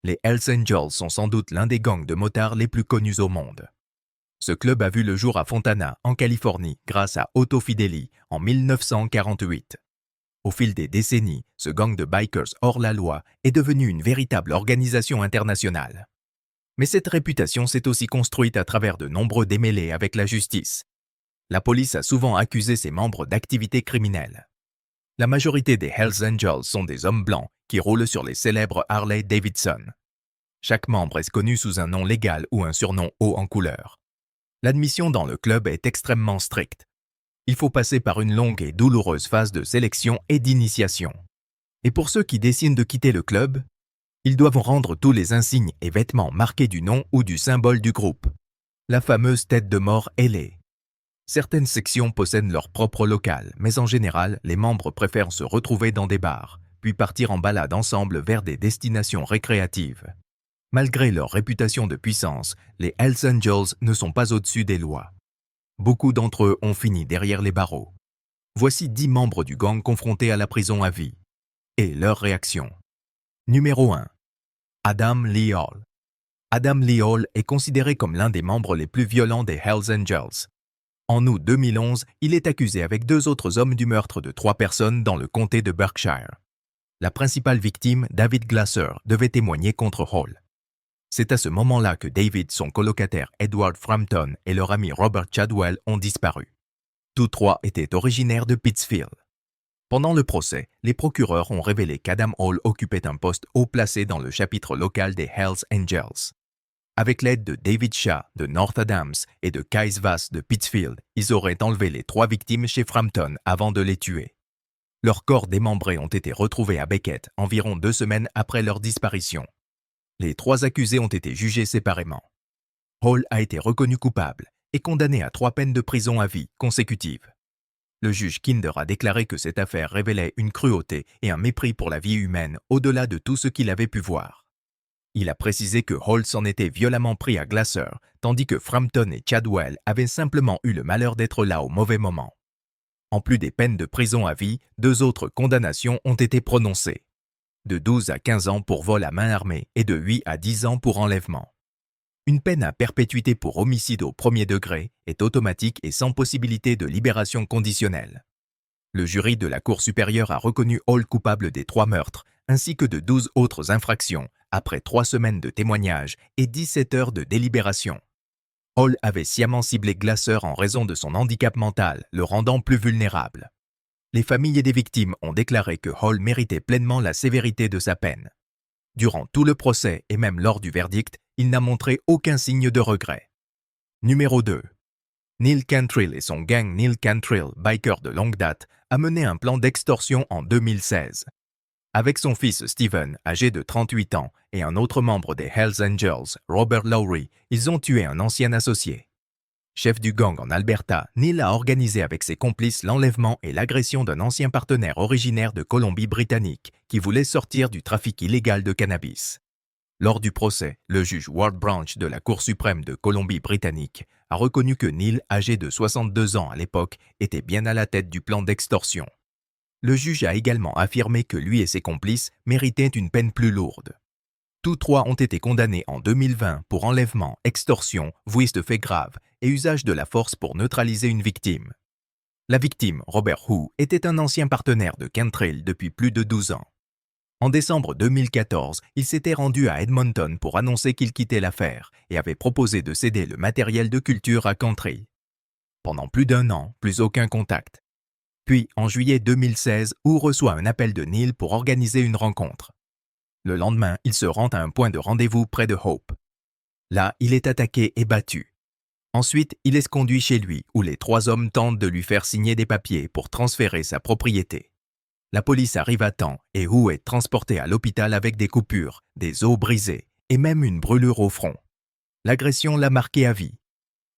Les Hells Angels sont sans doute l'un des gangs de motards les plus connus au monde. Ce club a vu le jour à Fontana, en Californie, grâce à Otto Fideli en 1948. Au fil des décennies, ce gang de bikers hors la loi est devenu une véritable organisation internationale. Mais cette réputation s'est aussi construite à travers de nombreux démêlés avec la justice. La police a souvent accusé ses membres d'activités criminelles. La majorité des Hells Angels sont des hommes blancs qui roulent sur les célèbres Harley Davidson. Chaque membre est connu sous un nom légal ou un surnom haut en couleur. L'admission dans le club est extrêmement stricte. Il faut passer par une longue et douloureuse phase de sélection et d'initiation. Et pour ceux qui décident de quitter le club, ils doivent rendre tous les insignes et vêtements marqués du nom ou du symbole du groupe, la fameuse tête de mort ailée. Certaines sections possèdent leur propre local, mais en général, les membres préfèrent se retrouver dans des bars, puis partir en balade ensemble vers des destinations récréatives. Malgré leur réputation de puissance, les Hells Angels ne sont pas au-dessus des lois. Beaucoup d'entre eux ont fini derrière les barreaux. Voici 10 membres du gang confrontés à la prison à vie. Et leur réaction. Numéro 1. Adam Lee Hall. Adam Lee Hall est considéré comme l'un des membres les plus violents des Hells Angels. En août 2011, il est accusé avec 2 autres hommes du meurtre de 3 personnes dans le comté de Berkshire. La principale victime, David Glasser, devait témoigner contre Hall. C'est à ce moment-là que David, son colocataire Edward Frampton et leur ami Robert Chadwell ont disparu. Tous 3 étaient originaires de Pittsfield. Pendant le procès, les procureurs ont révélé qu'Adam Hall occupait un poste haut placé dans le chapitre local des Hells Angels. Avec l'aide de David Shah de North Adams et de Kais Vass de Pittsfield, ils auraient enlevé les 3 victimes chez Frampton avant de les tuer. Leurs corps démembrés ont été retrouvés à Beckett environ 2 semaines après leur disparition. Les 3 accusés ont été jugés séparément. Hall a été reconnu coupable et condamné à 3 peines de prison à vie consécutives. Le juge Kinder a déclaré que cette affaire révélait une cruauté et un mépris pour la vie humaine au-delà de tout ce qu'il avait pu voir. Il a précisé que Hall s'en était violemment pris à Glasser, tandis que Frampton et Chadwell avaient simplement eu le malheur d'être là au mauvais moment. En plus des peines de prison à vie, 2 autres condamnations ont été prononcées. De 12 à 15 ans pour vol à main armée et de 8 à 10 ans pour enlèvement. Une peine à perpétuité pour homicide au premier degré est automatique et sans possibilité de libération conditionnelle. Le jury de la Cour supérieure a reconnu Hall coupable des 3 meurtres, ainsi que de 12 autres infractions, après 3 semaines de témoignage et 17 heures de délibération. Hall avait sciemment ciblé Glasser en raison de son handicap mental, le rendant plus vulnérable. Les familles des victimes ont déclaré que Hall méritait pleinement la sévérité de sa peine. Durant tout le procès et même lors du verdict, il n'a montré aucun signe de regret. Numéro 2. Neil Cantrill et son gang Neil Cantrill, biker de longue date, a mené un plan d'extorsion en 2016. Avec son fils Steven, âgé de 38 ans, et un autre membre des Hells Angels, Robert Lowry, ils ont tué un ancien associé. Chef du gang en Alberta, Neil a organisé avec ses complices l'enlèvement et l'agression d'un ancien partenaire originaire de Colombie-Britannique qui voulait sortir du trafic illégal de cannabis. Lors du procès, le juge Ward Branch de la Cour suprême de Colombie-Britannique a reconnu que Neil, âgé de 62 ans à l'époque, était bien à la tête du plan d'extorsion. Le juge a également affirmé que lui et ses complices méritaient une peine plus lourde. Tous 3 ont été condamnés en 2020 pour enlèvement, extorsion, vice de faits graves et usage de la force pour neutraliser une victime. La victime, Robert Hu, était un ancien partenaire de Cantrill depuis plus de 12 ans. En décembre 2014, il s'était rendu à Edmonton pour annoncer qu'il quittait l'affaire et avait proposé de céder le matériel de culture à Cantrill. Pendant plus d'1 an, plus aucun contact. Puis, en juillet 2016, Hu reçoit un appel de Neil pour organiser une rencontre. Le lendemain, il se rend à un point de rendez-vous près de Hope. Là, il est attaqué et battu. Ensuite, il est conduit chez lui, où les 3 hommes tentent de lui faire signer des papiers pour transférer sa propriété. La police arrive à temps et Hu est transporté à l'hôpital avec des coupures, des os brisés et même une brûlure au front. L'agression l'a marqué à vie.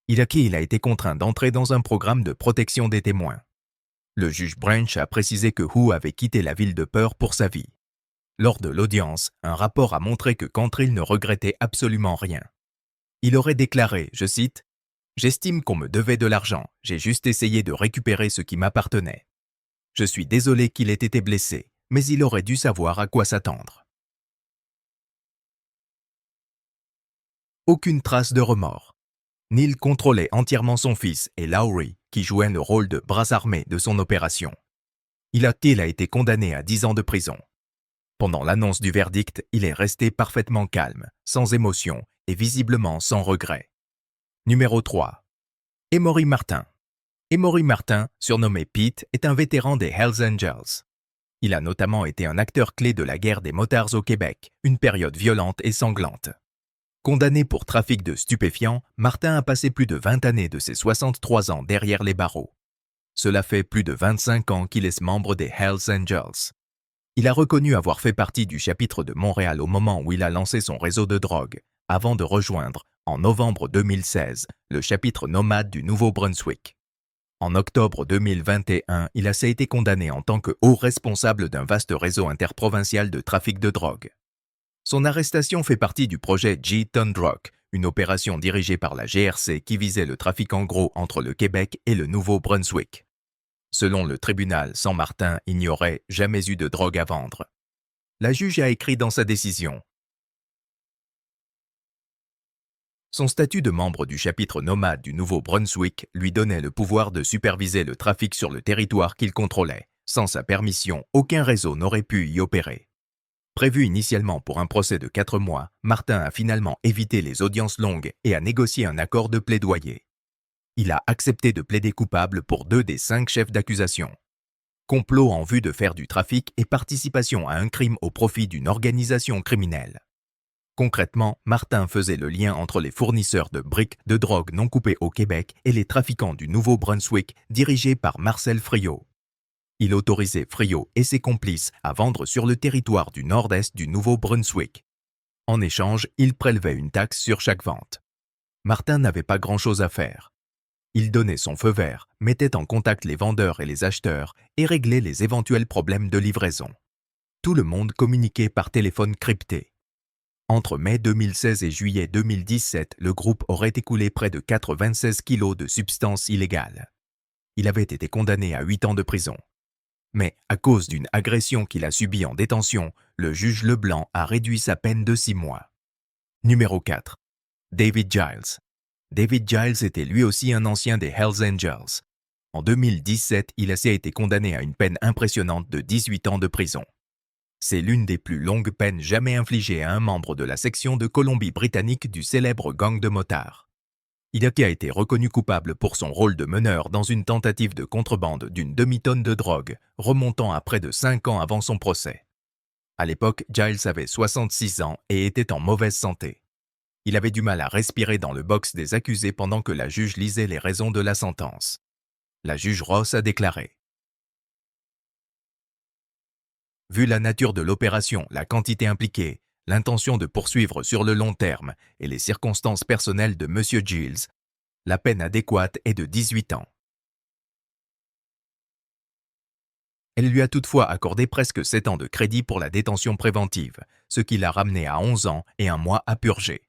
Il a été contraint d'entrer dans un programme de protection des témoins. Le juge Branch a précisé que Hu avait quitté la ville de peur pour sa vie. Lors de l'audience, un rapport a montré que Cantrill ne regrettait absolument rien. Il aurait déclaré, je cite, « J'estime qu'on me devait de l'argent, j'ai juste essayé de récupérer ce qui m'appartenait. Je suis désolé qu'il ait été blessé, mais il aurait dû savoir à quoi s'attendre. » aucune trace de remords. Neil contrôlait entièrement son fils et Lowry, qui jouait le rôle de bras armé de son opération. Till a été condamné à 10 ans de prison. Pendant l'annonce du verdict, il est resté parfaitement calme, sans émotion et visiblement sans regret. Numéro 3. Emory Martin. Emory Martin, surnommé Pete, est un vétéran des Hells Angels. Il a notamment été un acteur clé de la guerre des motards au Québec, une période violente et sanglante. Condamné pour trafic de stupéfiants, Martin a passé plus de 20 années de ses 63 ans derrière les barreaux. Cela fait plus de 25 ans qu'il est membre des Hells Angels. Il a reconnu avoir fait partie du chapitre de Montréal au moment où il a lancé son réseau de drogue, avant de rejoindre, en novembre 2016, le chapitre nomade du Nouveau-Brunswick. En octobre 2021, il a été condamné en tant que haut responsable d'un vaste réseau interprovincial de trafic de drogue. Son arrestation fait partie du projet G-Ton-Rock, une opération dirigée par la GRC qui visait le trafic en gros entre le Québec et le Nouveau-Brunswick. Selon le tribunal, San Martin, il n'y aurait jamais eu de drogue à vendre. La juge a écrit dans sa décision: son statut de membre du chapitre nomade du Nouveau-Brunswick lui donnait le pouvoir de superviser le trafic sur le territoire qu'il contrôlait. Sans sa permission, aucun réseau n'aurait pu y opérer. Prévu initialement pour un procès de 4 mois, Martin a finalement évité les audiences longues et a négocié un accord de plaidoyer. Il a accepté de plaider coupable pour 2 des 5 chefs d'accusation. Complot en vue de faire du trafic et participation à un crime au profit d'une organisation criminelle. Concrètement, Martin faisait le lien entre les fournisseurs de briques de drogue non coupées au Québec et les trafiquants du Nouveau-Brunswick dirigés par Marcel Friot. Il autorisait Friot et ses complices à vendre sur le territoire du nord-est du Nouveau-Brunswick. En échange, il prélevait une taxe sur chaque vente. Martin n'avait pas grand-chose à faire. Il donnait son feu vert, mettait en contact les vendeurs et les acheteurs et réglait les éventuels problèmes de livraison. Tout le monde communiquait par téléphone crypté. Entre mai 2016 et juillet 2017, le groupe aurait écoulé près de 96 kilos de substances illégales. Il avait été condamné à 8 ans de prison. Mais à cause d'une agression qu'il a subie en détention, le juge Leblanc a réduit sa peine de 6 mois. Numéro 4. David Giles. David Giles était lui aussi un ancien des Hells Angels. En 2017, il a été condamné à une peine impressionnante de 18 ans de prison. C'est l'une des plus longues peines jamais infligées à un membre de la section de Colombie-Britannique du célèbre gang de motards. Il a été reconnu coupable pour son rôle de meneur dans une tentative de contrebande d'une demi-tonne de drogue, remontant à près de 5 ans avant son procès. À l'époque, Giles avait 66 ans et était en mauvaise santé. Il avait du mal à respirer dans le box des accusés pendant que la juge lisait les raisons de la sentence. La juge Ross a déclaré: vu la nature de l'opération, la quantité impliquée, l'intention de poursuivre sur le long terme et les circonstances personnelles de M. Giles, la peine adéquate est de 18 ans. Elle lui a toutefois accordé presque 7 ans de crédit pour la détention préventive, ce qui l'a ramené à 11 ans et 1 mois à purger.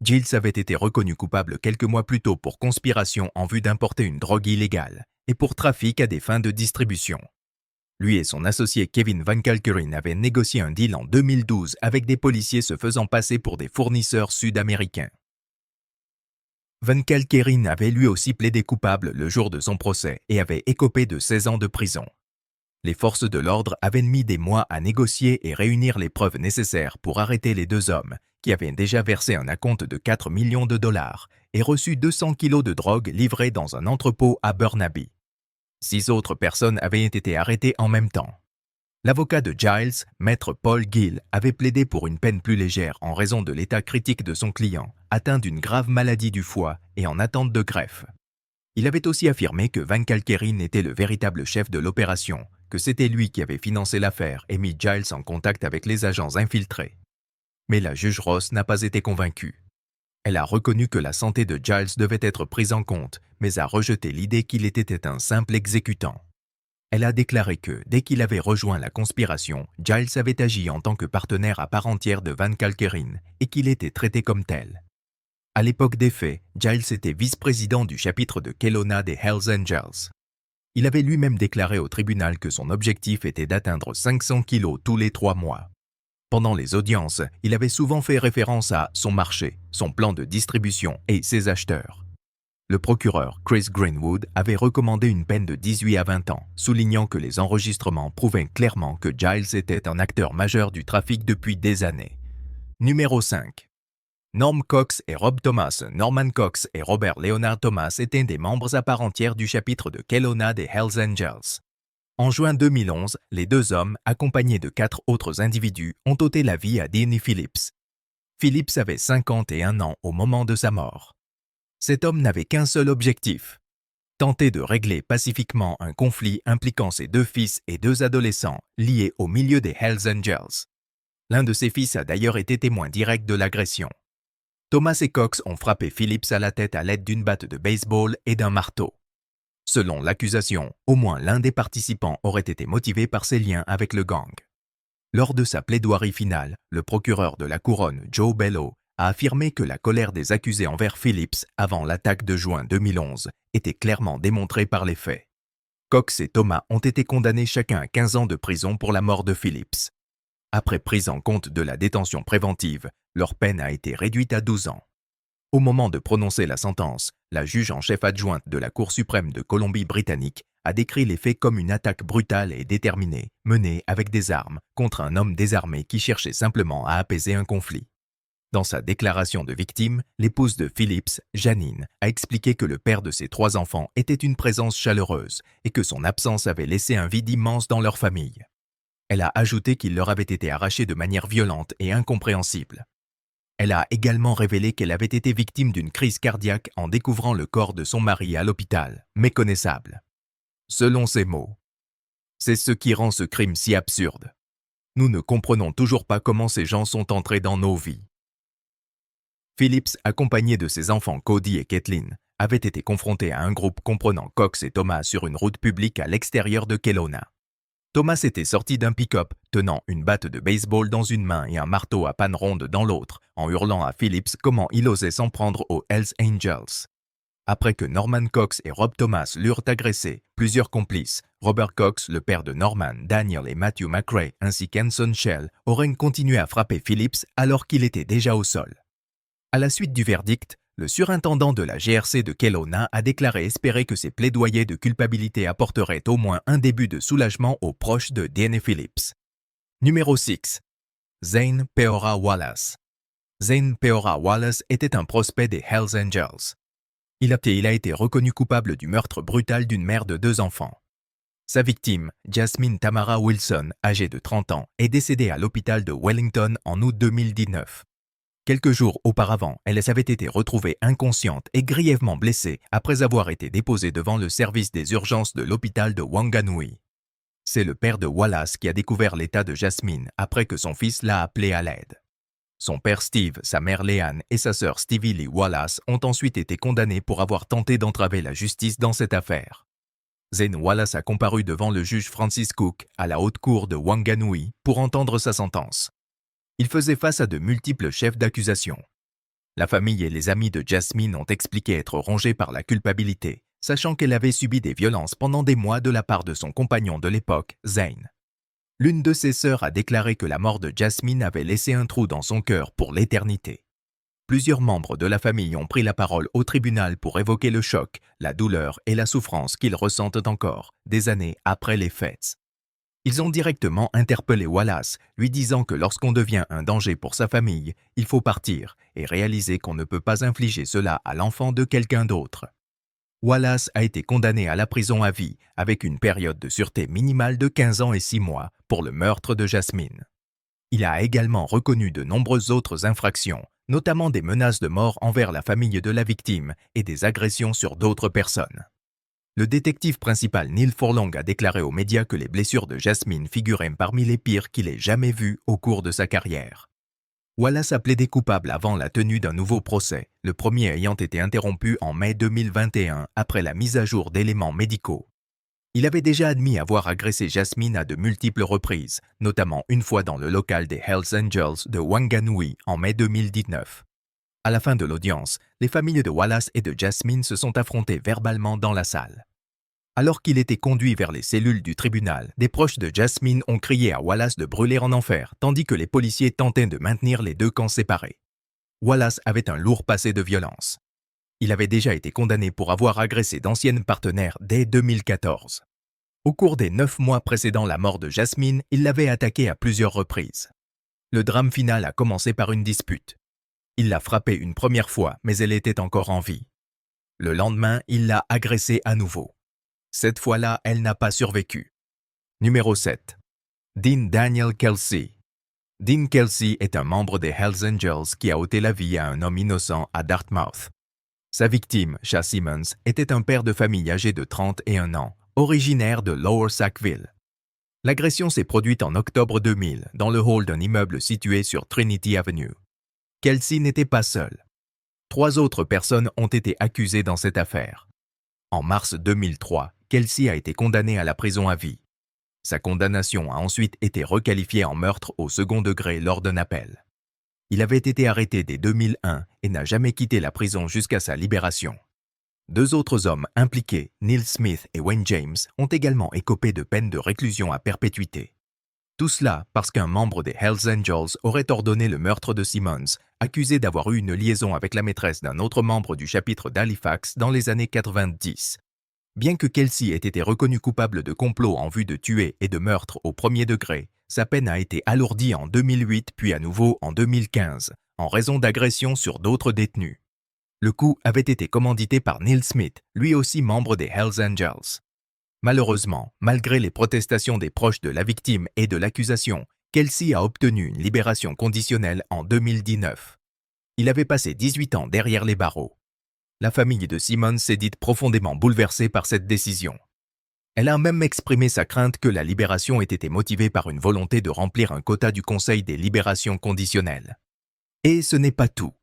Giles avait été reconnu coupable quelques mois plus tôt pour conspiration en vue d'importer une drogue illégale et pour trafic à des fins de distribution. Lui et son associé Kevin Van Kalkeren avaient négocié un deal en 2012 avec des policiers se faisant passer pour des fournisseurs sud-américains. Van Kalkeren avait lui aussi plaidé coupable le jour de son procès et avait écopé de 16 ans de prison. Les forces de l'ordre avaient mis des mois à négocier et réunir les preuves nécessaires pour arrêter les 2 hommes, qui avaient déjà versé un acompte de 4 millions de dollars et reçu 200 kilos de drogue livrée dans un entrepôt à Burnaby. 6 autres personnes avaient été arrêtées en même temps. L'avocat de Giles, maître Paul Gill, avait plaidé pour une peine plus légère en raison de l'état critique de son client, atteint d'une grave maladie du foie et en attente de greffe. Il avait aussi affirmé que Van Kalkeren était le véritable chef de l'opération, que c'était lui qui avait financé l'affaire et mis Giles en contact avec les agents infiltrés. Mais la juge Ross n'a pas été convaincue. Elle a reconnu que la santé de Giles devait être prise en compte, mais a rejeté l'idée qu'il était un simple exécutant. Elle a déclaré que, dès qu'il avait rejoint la conspiration, Giles avait agi en tant que partenaire à part entière de Van Kalkeren et qu'il était traité comme tel. À l'époque des faits, Giles était vice-président du chapitre de Kelowna des Hells Angels. Il avait lui-même déclaré au tribunal que son objectif était d'atteindre 500 kilos tous les 3 mois. Pendant les audiences, il avait souvent fait référence à son marché, son plan de distribution et ses acheteurs. Le procureur Chris Greenwood avait recommandé une peine de 18 à 20 ans, soulignant que les enregistrements prouvaient clairement que Giles était un acteur majeur du trafic depuis des années. Numéro 5. Norm Cox et Rob Thomas. Norman Cox et Robert Leonard Thomas étaient des membres à part entière du chapitre de Kelowna des Hells Angels. En juin 2011, les deux hommes, accompagnés de 4 autres individus, ont ôté la vie à Dean Phillips. Phillips avait 51 ans au moment de sa mort. Cet homme n'avait qu'un seul objectif, tenter de régler pacifiquement un conflit impliquant ses 2 fils et 2 adolescents liés au milieu des Hells Angels. L'un de ses fils a d'ailleurs été témoin direct de l'agression. Thomas et Cox ont frappé Phillips à la tête à l'aide d'une batte de baseball et d'un marteau. Selon l'accusation, au moins l'un des participants aurait été motivé par ses liens avec le gang. Lors de sa plaidoirie finale, le procureur de la couronne, Joe Bellow, a affirmé que la colère des accusés envers Phillips avant l'attaque de juin 2011 était clairement démontrée par les faits. Cox et Thomas ont été condamnés chacun à 15 ans de prison pour la mort de Phillips. Après prise en compte de la détention préventive, leur peine a été réduite à 12 ans. Au moment de prononcer la sentence, la juge en chef adjointe de la Cour suprême de Colombie-Britannique a décrit les faits comme une attaque brutale et déterminée, menée avec des armes, contre un homme désarmé qui cherchait simplement à apaiser un conflit. Dans sa déclaration de victime, l'épouse de Phillips, Janine, a expliqué que le père de ses 3 enfants était une présence chaleureuse et que son absence avait laissé un vide immense dans leur famille. Elle a ajouté qu'il leur avait été arraché de manière violente et incompréhensible. Elle a également révélé qu'elle avait été victime d'une crise cardiaque en découvrant le corps de son mari à l'hôpital, méconnaissable. Selon ses mots, « C'est ce qui rend ce crime si absurde. Nous ne comprenons toujours pas comment ces gens sont entrés dans nos vies. » Phillips, accompagné de ses enfants Cody et Kathleen, avait été confronté à un groupe comprenant Cox et Thomas sur une route publique à l'extérieur de Kelowna. Thomas était sorti d'un pick-up, tenant une batte de baseball dans une main et un marteau à panne ronde dans l'autre, en hurlant à Phillips comment il osait s'en prendre aux Hells Angels. Après que Norman Cox et Rob Thomas l'eurent agressé, plusieurs complices, Robert Cox, le père de Norman, Daniel et Matthew McRae, ainsi qu'Anson Shell, auraient continué à frapper Phillips alors qu'il était déjà au sol. À la suite du verdict, le surintendant de la GRC de Kelowna a déclaré espérer que ces plaidoyers de culpabilité apporteraient au moins un début de soulagement aux proches de Dean Phillips. Numéro 6. Zane Peora Wallace. Zane Peora Wallace était un prospect des Hells Angels. Il a été reconnu coupable du meurtre brutal d'une mère de 2 enfants. Sa victime, Jasmine Tamara Wilson, âgée de 30 ans, est décédée à l'hôpital de Wellington en août 2019. Quelques jours auparavant, elle avait été retrouvée inconsciente et grièvement blessée après avoir été déposée devant le service des urgences de l'hôpital de Wanganui. C'est le père de Wallace qui a découvert l'état de Jasmine après que son fils l'a appelé à l'aide. Son père Steve, sa mère Leanne et sa sœur Stevie Lee Wallace ont ensuite été condamnés pour avoir tenté d'entraver la justice dans cette affaire. Zane Wallace a comparu devant le juge Francis Cook à la haute cour de Wanganui pour entendre sa sentence. Il faisait face à de multiples chefs d'accusation. La famille et les amis de Jasmine ont expliqué être rongés par la culpabilité, sachant qu'elle avait subi des violences pendant des mois de la part de son compagnon de l'époque, Zane. L'une de ses sœurs a déclaré que la mort de Jasmine avait laissé un trou dans son cœur pour l'éternité. Plusieurs membres de la famille ont pris la parole au tribunal pour évoquer le choc, la douleur et la souffrance qu'ils ressentent encore, des années après les faits. Ils ont directement interpellé Wallace, lui disant que lorsqu'on devient un danger pour sa famille, il faut partir et réaliser qu'on ne peut pas infliger cela à l'enfant de quelqu'un d'autre. Wallace a été condamné à la prison à vie avec une période de sûreté minimale de 15 ans et 6 mois pour le meurtre de Jasmine. Il a également reconnu de nombreuses autres infractions, notamment des menaces de mort envers la famille de la victime et des agressions sur d'autres personnes. Le détective principal Neil Forlong a déclaré aux médias que les blessures de Jasmine figuraient parmi les pires qu'il ait jamais vues au cours de sa carrière. Wallace a plaidé coupable avant la tenue d'un nouveau procès, le premier ayant été interrompu en mai 2021 après la mise à jour d'éléments médicaux. Il avait déjà admis avoir agressé Jasmine à de multiples reprises, notamment une fois dans le local des Hells Angels de Wanganui en mai 2019. À la fin de l'audience, les familles de Wallace et de Jasmine se sont affrontées verbalement dans la salle. Alors qu'il était conduit vers les cellules du tribunal, des proches de Jasmine ont crié à Wallace de brûler en enfer, tandis que les policiers tentaient de maintenir les deux camps séparés. Wallace avait un lourd passé de violence. Il avait déjà été condamné pour avoir agressé d'anciennes partenaires dès 2014. Au cours des 9 mois précédant la mort de Jasmine, il l'avait attaquée à plusieurs reprises. Le drame final a commencé par une dispute. Il l'a frappée une première fois, mais elle était encore en vie. Le lendemain, il l'a agressée à nouveau. Cette fois-là, elle n'a pas survécu. Numéro 7. Dean Daniel Kelsey. Dean Kelsey est un membre des Hells Angels qui a ôté la vie à un homme innocent à Dartmouth. Sa victime, Chas Simmons, était un père de famille âgé de 31 ans, originaire de Lower Sackville. L'agression s'est produite en octobre 2000 dans le hall d'un immeuble situé sur Trinity Avenue. Kelsey n'était pas seul. 3 autres personnes ont été accusées dans cette affaire. En mars 2003, Kelsey a été condamné à la prison à vie. Sa condamnation a ensuite été requalifiée en meurtre au second degré lors d'un appel. Il avait été arrêté dès 2001 et n'a jamais quitté la prison jusqu'à sa libération. 2 autres hommes impliqués, Neil Smith et Wayne James, ont également écopé de peines de réclusion à perpétuité. Tout cela parce qu'un membre des Hells Angels aurait ordonné le meurtre de Simmons, accusé d'avoir eu une liaison avec la maîtresse d'un autre membre du chapitre d'Halifax dans les années 90. Bien que Kelsey ait été reconnu coupable de complot en vue de tuer et de meurtre au premier degré, sa peine a été alourdie en 2008 puis à nouveau en 2015, en raison d'agressions sur d'autres détenus. Le coup avait été commandité par Neil Smith, lui aussi membre des Hells Angels. Malheureusement, malgré les protestations des proches de la victime et de l'accusation, Kelsey a obtenu une libération conditionnelle en 2019. Il avait passé 18 ans derrière les barreaux. La famille de Simmons s'est dite profondément bouleversée par cette décision. Elle a même exprimé sa crainte que la libération ait été motivée par une volonté de remplir un quota du Conseil des libérations conditionnelles. Et ce n'est pas tout.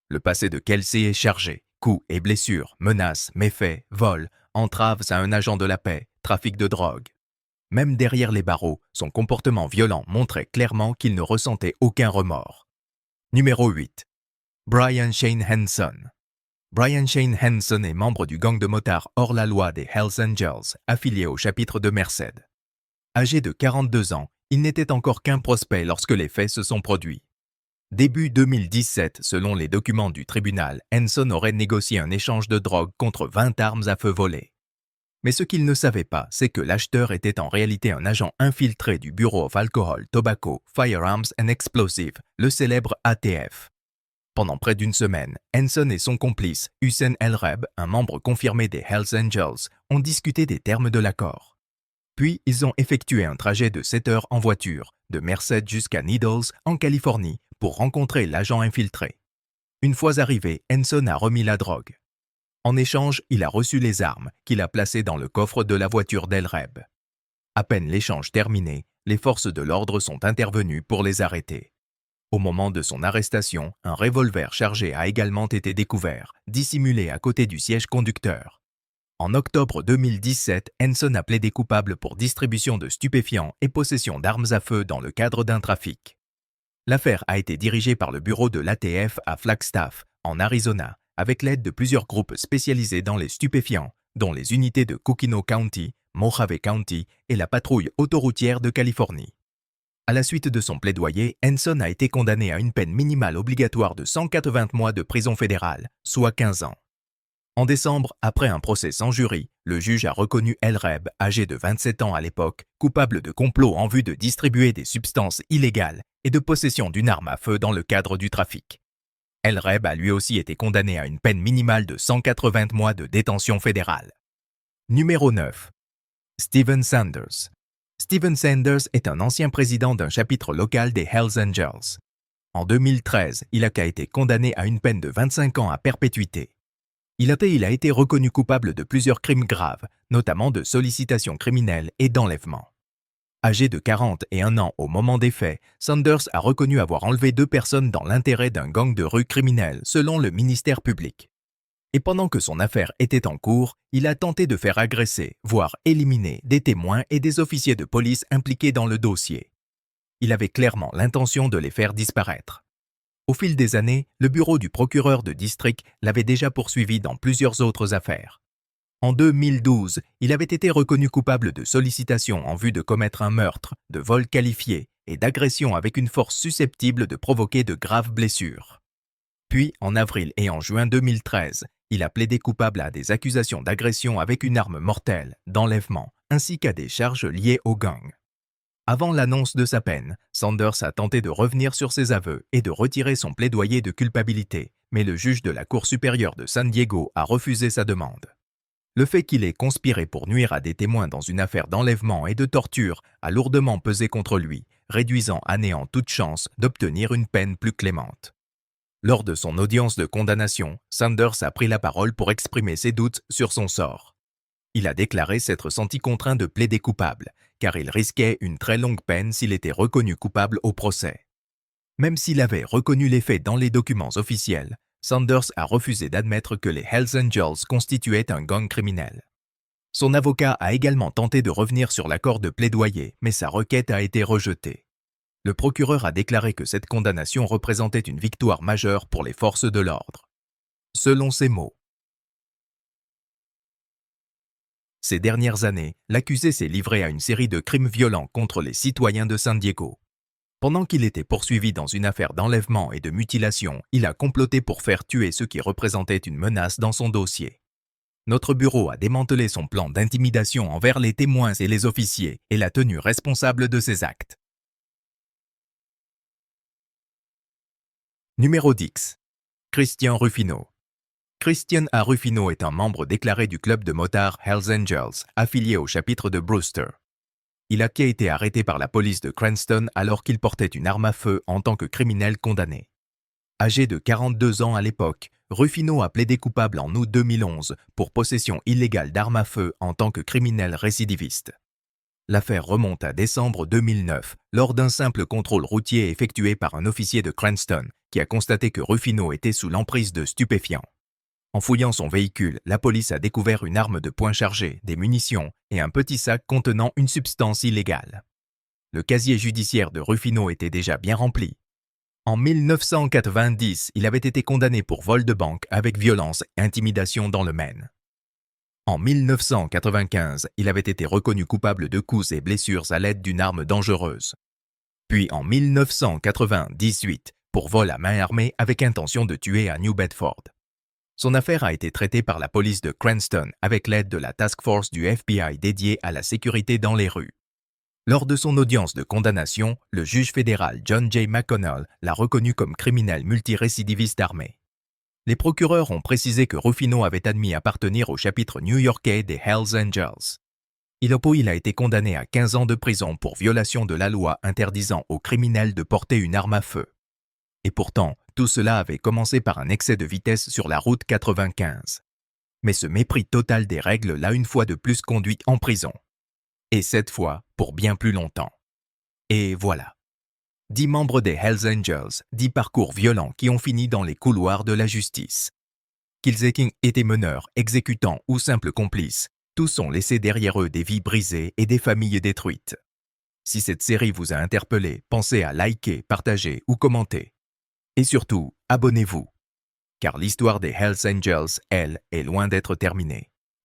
Le passé de Kelsey est chargé. Coups et blessures, menaces, méfaits, vols, entraves à un agent de la paix, trafic de drogue. Même derrière les barreaux, son comportement violent montrait clairement qu'il ne ressentait aucun remords. Numéro 8. Brian Shane Hanson. Brian Shane Hanson est membre du gang de motards hors la loi des Hells Angels, affilié au chapitre de Merced. Âgé de 42 ans, il n'était encore qu'un prospect lorsque les faits se sont produits. Début 2017, selon les documents du tribunal, Hanson aurait négocié un échange de drogue contre 20 armes à feu volées. Mais ce qu'il ne savait pas, c'est que l'acheteur était en réalité un agent infiltré du Bureau of Alcohol, Tobacco, Firearms and Explosives, le célèbre ATF. Pendant près d'une semaine, Hanson et son complice, Hussein El Reb, un membre confirmé des Hells Angels, ont discuté des termes de l'accord. Puis, ils ont effectué un trajet de 7 heures en voiture, de Merced jusqu'à Needles, en Californie, pour rencontrer l'agent infiltré. Une fois arrivé, Hanson a remis la drogue. En échange, il a reçu les armes, qu'il a placées dans le coffre de la voiture d'El Reb. À peine l'échange terminé, les forces de l'ordre sont intervenues pour les arrêter. Au moment de son arrestation, un revolver chargé a également été découvert, dissimulé à côté du siège conducteur. En octobre 2017, Hanson a plaidé coupable pour distribution de stupéfiants et possession d'armes à feu dans le cadre d'un trafic. L'affaire a été dirigée par le bureau de l'ATF à Flagstaff, en Arizona, avec l'aide de plusieurs groupes spécialisés dans les stupéfiants, dont les unités de Coquino County, Mojave County et la patrouille autoroutière de Californie. À la suite de son plaidoyer, Hanson a été condamné à une peine minimale obligatoire de 180 mois de prison fédérale, soit 15 ans. En décembre, après un procès sans jury, le juge a reconnu El Reb, âgé de 27 ans à l'époque, coupable de complot en vue de distribuer des substances illégales et de possession d'une arme à feu dans le cadre du trafic. El Reb a lui aussi été condamné à une peine minimale de 180 mois de détention fédérale. Numéro 9. Steven Sanders. Steven Sanders est un ancien président d'un chapitre local des Hells Angels. En 2013, il a été condamné à une peine de 25 ans à perpétuité. Il a été reconnu coupable de plusieurs crimes graves, notamment de sollicitation criminelle et d'enlèvement. Âgé de 41 ans au moment des faits, Sanders a reconnu avoir enlevé 2 personnes dans l'intérêt d'un gang de rue criminel, selon le ministère public. Et pendant que son affaire était en cours, il a tenté de faire agresser, voire éliminer, des témoins et des officiers de police impliqués dans le dossier. Il avait clairement l'intention de les faire disparaître. Au fil des années, le bureau du procureur de district l'avait déjà poursuivi dans plusieurs autres affaires. En 2012, il avait été reconnu coupable de sollicitation en vue de commettre un meurtre, de vol qualifié et d'agression avec une force susceptible de provoquer de graves blessures. Puis, en avril et en juin 2013, il a plaidé coupable à des accusations d'agression avec une arme mortelle, d'enlèvement, ainsi qu'à des charges liées au gang. Avant l'annonce de sa peine, Sanders a tenté de revenir sur ses aveux et de retirer son plaidoyer de culpabilité, mais le juge de la Cour supérieure de San Diego a refusé sa demande. Le fait qu'il ait conspiré pour nuire à des témoins dans une affaire d'enlèvement et de torture a lourdement pesé contre lui, réduisant à néant toute chance d'obtenir une peine plus clémente. Lors de son audience de condamnation, Sanders a pris la parole pour exprimer ses doutes sur son sort. Il a déclaré s'être senti contraint de plaider coupable, car il risquait une très longue peine s'il était reconnu coupable au procès. Même s'il avait reconnu les faits dans les documents officiels, Sanders a refusé d'admettre que les Hells Angels constituaient un gang criminel. Son avocat a également tenté de revenir sur l'accord de plaidoyer, mais sa requête a été rejetée. Le procureur a déclaré que cette condamnation représentait une victoire majeure pour les forces de l'ordre. Selon ses mots, ces dernières années, l'accusé s'est livré à une série de crimes violents contre les citoyens de San Diego. Pendant qu'il était poursuivi dans une affaire d'enlèvement et de mutilation, il a comploté pour faire tuer ceux qui représentaient une menace dans son dossier. Notre bureau a démantelé son plan d'intimidation envers les témoins et les officiers et l'a tenu responsable de ses actes. Numéro 10. Christian Rufino. Christian A. Rufino est un membre déclaré du club de motards Hells Angels, affilié au chapitre de Brewster. Il a été arrêté par la police de Cranston alors qu'il portait une arme à feu en tant que criminel condamné. Âgé de 42 ans à l'époque, Rufino a plaidé coupable en août 2011 pour possession illégale d'armes à feu en tant que criminel récidiviste. L'affaire remonte à décembre 2009, lors d'un simple contrôle routier effectué par un officier de Cranston qui a constaté que Rufino était sous l'emprise de stupéfiants. En fouillant son véhicule, la police a découvert une arme de poing chargée, des munitions et un petit sac contenant une substance illégale. Le casier judiciaire de Rufino était déjà bien rempli. En 1990, il avait été condamné pour vol de banque avec violence et intimidation dans le Maine. En 1995, il avait été reconnu coupable de coups et blessures à l'aide d'une arme dangereuse. Puis en 1998, pour vol à main armée avec intention de tuer à New Bedford. Son affaire a été traitée par la police de Cranston avec l'aide de la task force du FBI dédiée à la sécurité dans les rues. Lors de son audience de condamnation, le juge fédéral John J. McConnell l'a reconnu comme criminel multirécidiviste armé. Les procureurs ont précisé que Rufino avait admis appartenir au chapitre new-yorkais des Hells Angels. Il a été condamné à 15 ans de prison pour violation de la loi interdisant aux criminels de porter une arme à feu. Et pourtant, tout cela avait commencé par un excès de vitesse sur la route 95. Mais ce mépris total des règles l'a une fois de plus conduit en prison. Et cette fois, pour bien plus longtemps. Et voilà. 10 membres des Hells Angels, 10 parcours violents qui ont fini dans les couloirs de la justice. Qu'ils aient été meneurs, exécutants ou simples complices, tous ont laissé derrière eux des vies brisées et des familles détruites. Si cette série vous a interpellé, pensez à liker, partager ou commenter. Et surtout, abonnez-vous. Car l'histoire des Hells Angels, elle, est loin d'être terminée.